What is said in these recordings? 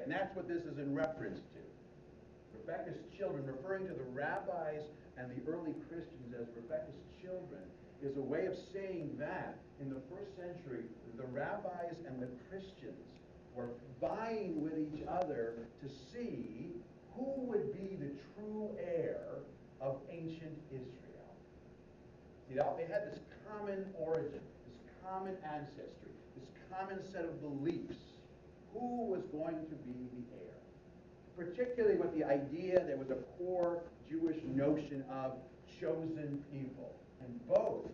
And that's what this is in reference to. Rebekah's children, referring to the rabbis and the early Christians as Rebekah's children, is a way of saying that in the first century, the rabbis and the Christians were vying with each other to see who would be the true heir of ancient Israel. See, they had this common origin, this common ancestry, this common set of beliefs. Who was going to be the heir? Particularly with the idea there was a core Jewish notion of chosen people. And both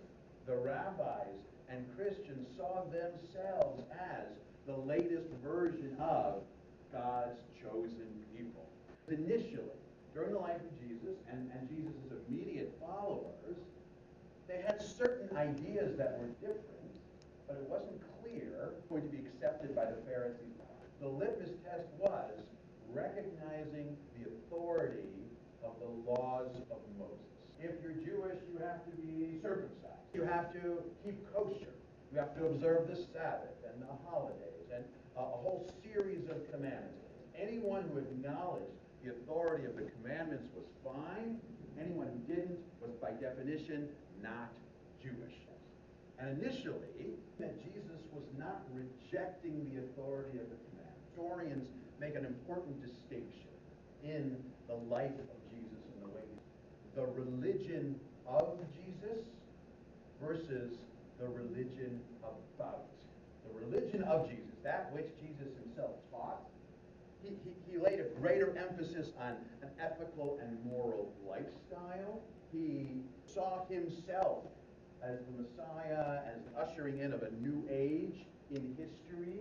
the rabbis and Christians saw themselves as the latest version of God's chosen people. Initially, during the life of Jesus and Jesus' immediate followers, they had certain ideas that were different, but it wasn't clear going to be accepted by the Pharisees. The litmus test was recognizing the authority of the laws of Moses. If you're Jewish, you have to be circumcised. You have to keep kosher. You have to observe the Sabbath and the holidays and a whole series of commandments. Anyone who acknowledged the authority of the commandments was fine. Anyone who didn't was, by definition, not Jewish. And initially, that Jesus was not rejecting the authority of the commandments. Historians make an important distinction in the life of Jesus and the way the religion of Jesus versus the religion about. The religion of Jesus, that which Jesus himself taught, he laid a greater emphasis on an ethical and moral lifestyle. He saw himself as the Messiah, as the ushering in of a new age in history.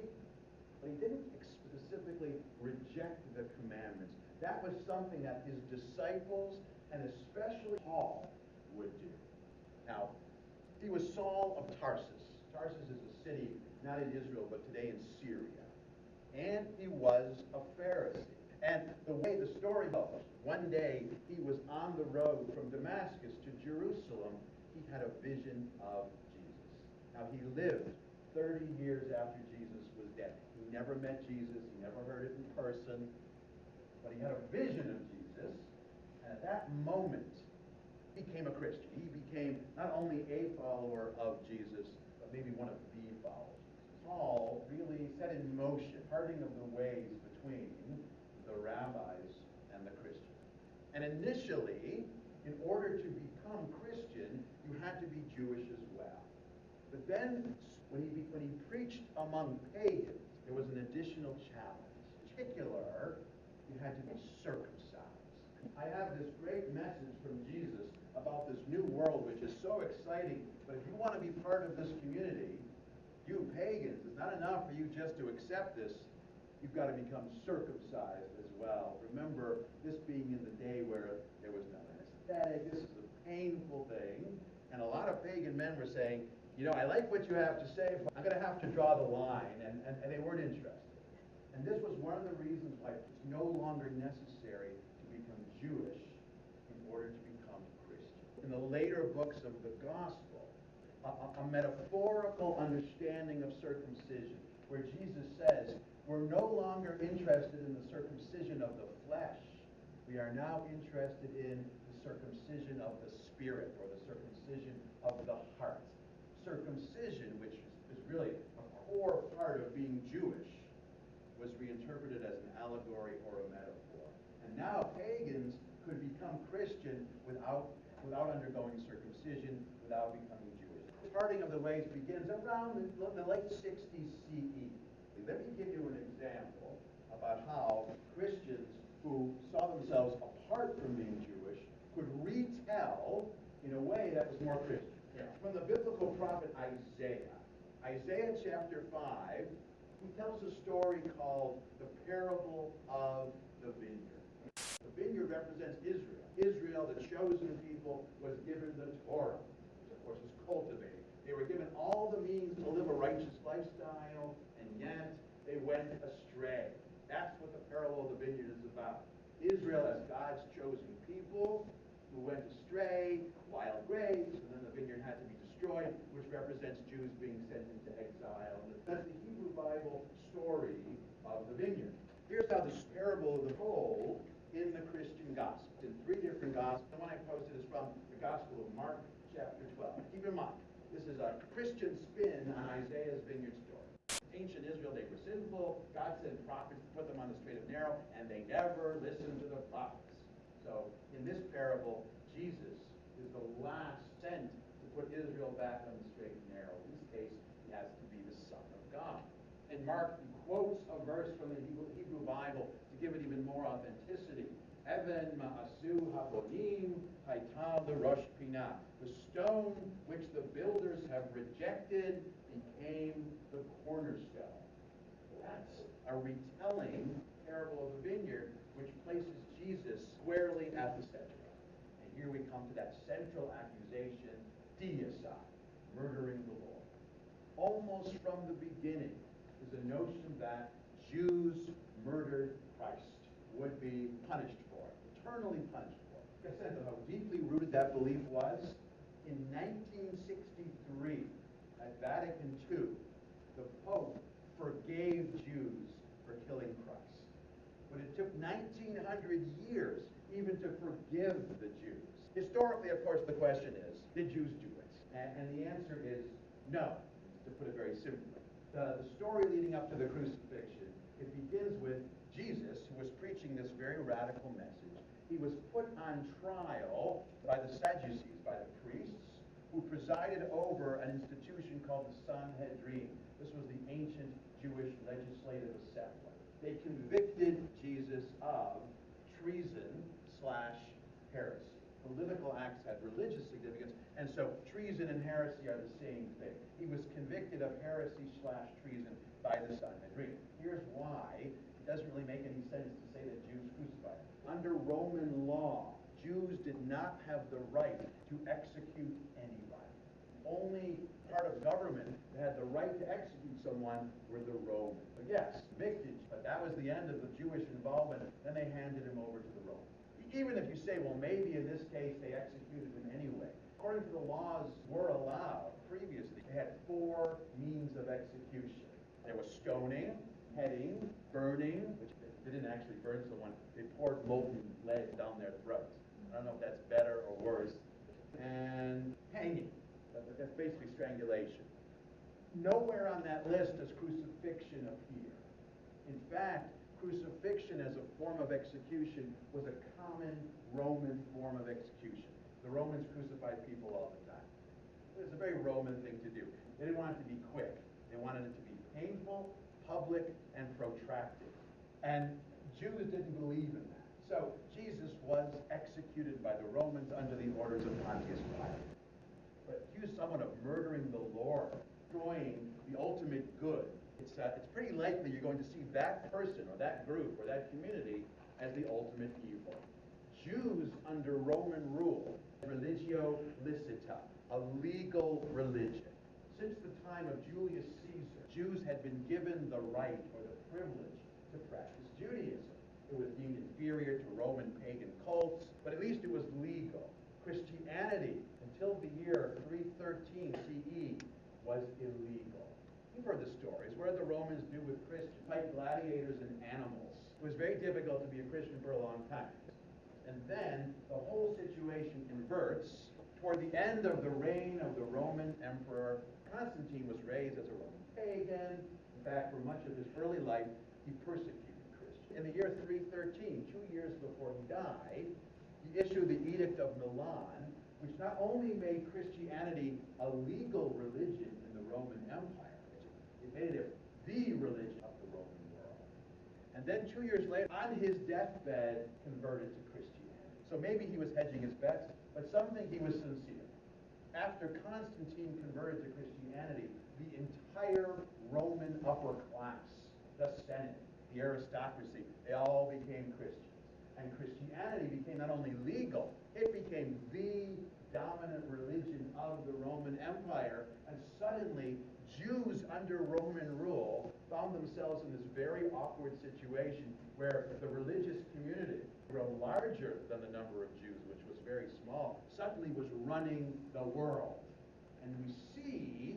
But he didn't specifically reject the commandments. That was something that his disciples, and especially Paul, would do. Now, he was Saul of Tarsus. Tarsus is a city, not in Israel, but today in Syria. And he was a Pharisee. And the way the story goes, one day he was on the road from Damascus to Jerusalem. He had a vision of Jesus. Now, he lived 30 years after Jesus was dead. He never met Jesus. He never heard it in person. But he had a vision of Jesus. And at that moment, he became a Christian. He became not only a follower of Jesus, but maybe one of the followers. Paul really set in motion parting of the ways between the rabbis and the Christians. And initially, in order to become Christian, you had to be Jewish as well. But then, when he preached among pagans, there was an additional challenge. In particular, you had to be circumcised. I have this great message from Jesus about this new world, which is so exciting. But if you want to be part of this community, you pagans, it's not enough for you just to accept this. You've got to become circumcised as well. Remember, this being in the day where there was no anesthetic, this is a painful thing. And a lot of pagan men were saying, you know, I like what you have to say, but I'm going to have to draw the line. And they weren't interested. And this was one of the reasons why it's no longer necessary to become Jewish in order to become Christian. In the later books of the Gospel, a metaphorical understanding of circumcision, where Jesus says, we're no longer interested in the circumcision of the flesh. We are now interested in the circumcision of the spirit, or the circumcision of the heart. Circumcision, which is really a core part of being Jewish, was reinterpreted as an allegory or a metaphor. And now pagans could become Christian without undergoing circumcision, without becoming Jewish. The parting of the ways begins around the late 60s CE. Let me give you an example about how Christians who saw themselves apart from being Jewish could retell in a way that was more Christian. From the biblical prophet Isaiah. Isaiah chapter 5, he tells a story called the parable of the vineyard. The vineyard represents Israel. Israel, the chosen people, was given the Torah, which of course was cultivated. They were given all the means to live a righteous lifestyle, and yet they went astray. That's what the parable of the vineyard is about. Israel as God's chosen people who went astray, wild grapes, and then the vineyard had to be destroyed, which represents Jews being sent into exile. And that's the Hebrew Bible story of the vineyard. Here's how this parable is told in the Christian gospel. In 3 different gospels. The one I posted is from the Gospel of Mark, chapter 12. Keep in mind, this is a Christian spin on Isaiah's vineyard story. Ancient Israel, they were sinful. God sent prophets to put them on the straight and narrow, and they never listened to the prophets. So in this parable, Jesus is the last sent to put Israel back on the straight and narrow. In this case, he has to be the Son of God. And Mark quotes a verse from the Hebrew Bible to give it even more authenticity. Even ma'asu habonim haital l'rosh pinah. The stone which the builders have rejected became the cornerstone. That's a retelling parable of the vineyard, which places Jesus squarely at the center. And here we come to that central accusation, deicide, murdering the Lord. Almost from the beginning is a notion that Jews murdered Christ would be punished for it, eternally punished for it. Like I said, how deeply rooted that belief was. In 1963, at Vatican II, the Pope forgave Jews for killing Christ. But it took 1900 years even to forgive the Jews. Historically, of course, the question is, did Jews do it? And the answer is no, to put it very simply. The story leading up to the crucifixion, it begins with Jesus, who was preaching this very radical message. He was put on trial by the Sadducees, by the priests, who presided over an institution called the Sanhedrin. This was the ancient Jewish legislative assembly. They convicted Jesus of treason/heresy. Political acts had religious significance, and so treason and heresy are the same thing. He was convicted of heresy/treason by the Sanhedrin. Here's why it doesn't really make any sense to say that Jews crucified him. Under Roman law, Jews did not have the right to execute anybody. The only part of government that had the right to execute someone were the Romans. But yes, convicted, but that was the end of the Jewish involvement. Then they handed him over to the Romans. Even if you say, well, maybe in this case they executed him anyway. According to the laws were allowed previously, they had 4 means of execution. There was stoning, heading, burning, which they didn't actually burn someone. They poured molten lead down their throats. I don't know if that's better or worse. And hanging. That's basically strangulation. Nowhere on that list does crucifixion appear. In fact, crucifixion as a form of execution was a common Roman form of execution. The Romans crucified people all the time. It was a very Roman thing to do. They didn't want it to be quick. They wanted it to be painful, public, and protracted. And Jews didn't believe in that. So Jesus was executed by the Romans under the orders of Pontius Pilate. But accuse someone of murdering the Lord, destroying the ultimate good, it's pretty likely you're going to see that person or that group or that community as the ultimate evil. Jews under Roman rule, religio licita, a legal religion. Since the time of Julius Caesar, Jews had been given the right or the privilege to practice Judaism. It was deemed inferior to Roman pagan cults, but at least it was legal. Christianity, until the year 313 CE, was illegal. You've heard the stories. What did the Romans do with Christians? Fight gladiators and animals. It was very difficult to be a Christian for a long time. And then the whole situation inverts. Toward the end of the reign of the Roman Emperor, Constantine was raised as a Roman pagan. In fact, for much of his early life, he persecuted Christians. In the year 313, 2 years before he died, he issued the Edict of Milan, which not only made Christianity a legal religion in the Roman Empire, it made it the religion of the Roman world. And then 2 years later, on his deathbed, converted to Christianity. So maybe he was hedging his bets, but some think he was sincere. After Constantine converted to Christianity, the entire Roman upper class, the Senate, the aristocracy, they all became Christians. And Christianity became not only legal, it became the dominant religion of the Roman Empire. And suddenly, Jews under Roman rule found themselves in this very awkward situation where the religious community, grown larger than the number of Jews, which was very small, suddenly was running the world. And we see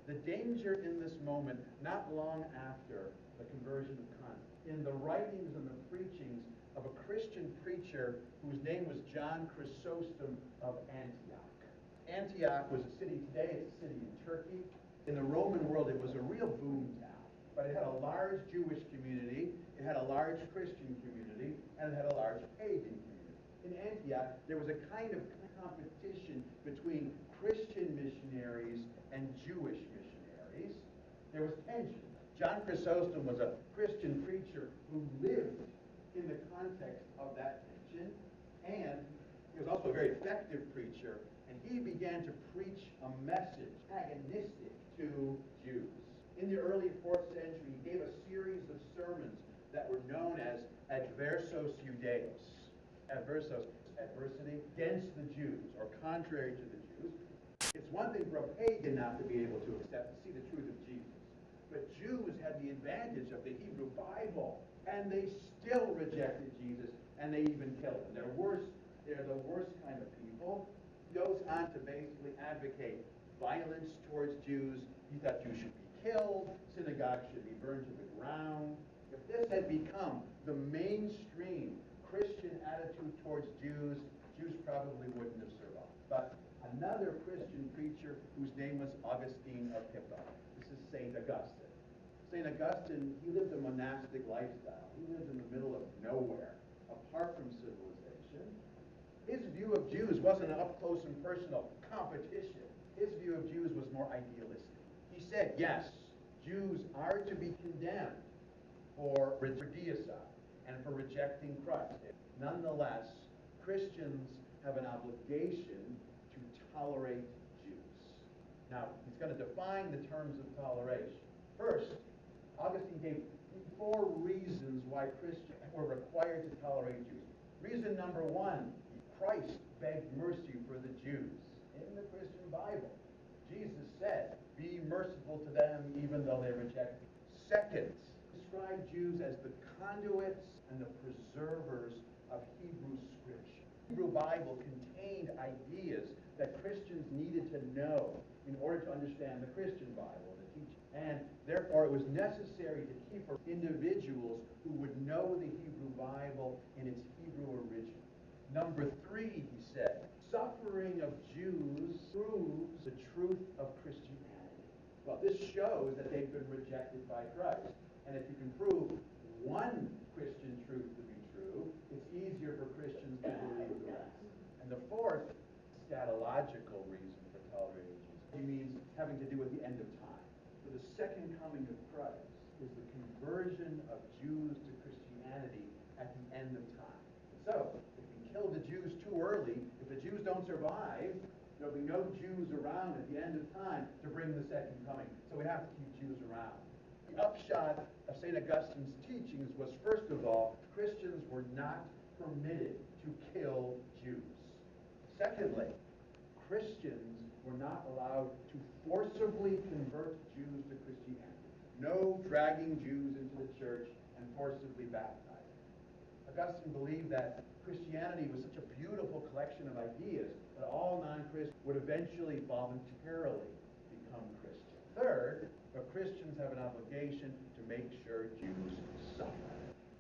the danger in this moment not long after the conversion of Constantine. in the writings and the preachings of a Christian preacher whose name was John Chrysostom of Antioch. Antioch was a city today, it's a city in Turkey. In the Roman world, it was a real boom town, but it had a large Jewish community, it had a large Christian community, and it had a large pagan community. In Antioch, there was a kind of competition between Christian missionaries and Jewish missionaries. There was tension. John Chrysostom was a Christian preacher who lived in the context of that tension, and he was also a very effective preacher, and he began to preach a message antagonistic to Jews. In the early 4th century, he gave a series of sermons that were known as Adversos Judaeos. Adversos, adversity, against the Jews, or contrary to the Jews. It's one thing for a pagan not to be able to accept, to see the truth of Jesus. But Jews had the advantage of the Hebrew Bible, and they still rejected Jesus, and they even killed him. They're the worst kind of people. He goes on to basically advocate violence towards Jews. He thought Jews should be killed, synagogues should be burned to the ground. If this had become the mainstream Christian attitude towards Jews, Jews probably wouldn't have survived. But another Christian preacher whose name was Augustine of Hippo. This is St. Augustine. St. Augustine, he lived a monastic lifestyle. He lived in the middle of nowhere, apart from civilization. His view of Jews wasn't an up-close and personal competition. His view of Jews was more idealistic. He said, yes, Jews are to be condemned for deicide and for rejecting Christ. Nonetheless, Christians have an obligation to tolerate Jews. Now, he's going to define the terms of toleration. First, Augustine gave 4 reasons why Christians were required to tolerate Jews. Reason number 1, Christ begged mercy for the Jews. In the Christian Bible, Jesus said, be merciful to them even though they reject you. Second, describe Jews as the conduits and the preservers of Hebrew Scripture. The Hebrew Bible contained ideas that Christians needed to know in order to understand the Christian Bible, the teaching. And therefore it was necessary to keep individuals who would know the Hebrew Bible in its Hebrew original. Number 3, he said, suffering of Jews proves the truth of Christianity. Well, this shows that they've been rejected by Christ. And if you can prove one Christian truth to be true, it's easier for Christians to believe the rest. And the 4th scatological reason for tolerating Jesus, he means having to do with the end of time. So the second coming of Christ is the conversion of Jews to Christianity at the end of time. So, if you kill the Jews too early, if the Jews don't survive, there'll be no Jews around at the end of time to bring the second coming. So we have to keep Jews around. The upshot of St. Augustine's teachings was, first of all, Christians were not permitted to kill Jews. Secondly, Christians were not allowed to forcibly convert Jews to Christianity. No dragging Jews into the church and forcibly baptizing. Augustine believed that Christianity was such a beautiful collection of ideas that all non-Christians would eventually voluntarily become Christian. Third, but Christians have an obligation to make sure Jews suffer.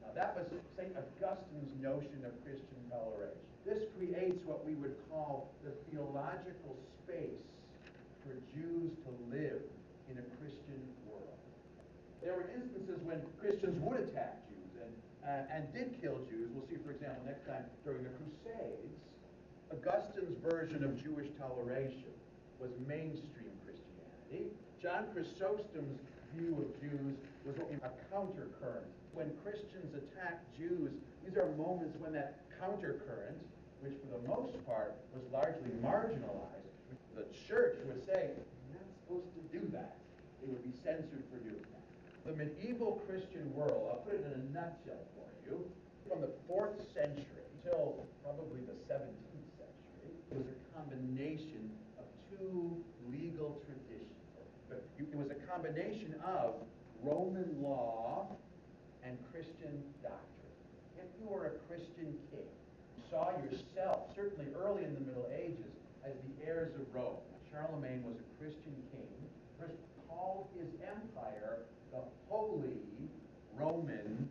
Now that was St. Augustine's notion of Christian toleration. This creates what we would call the theological space for Jews to live in a Christian world. There were instances when Christians would attack Jews and did kill Jews. We'll see, for example, next time during the Crusades. Augustine's version of Jewish toleration was mainstream Christianity. John Chrysostom's view of Jews was a countercurrent. When Christians attack Jews, these are moments when that countercurrent, which for the most part was largely marginalized, the church would say, you're not supposed to do that. They would be censored for doing that. The medieval Christian world, I'll put it in a nutshell for you, from the 4th century until probably the 17th century, was a combination of 2 legal traditions. It was a combination of Roman law and Christian doctrine. If you were a Christian king, you saw yourself, certainly early in the Middle Ages, as the heirs of Rome. Charlemagne was a Christian king, called his empire the Holy Roman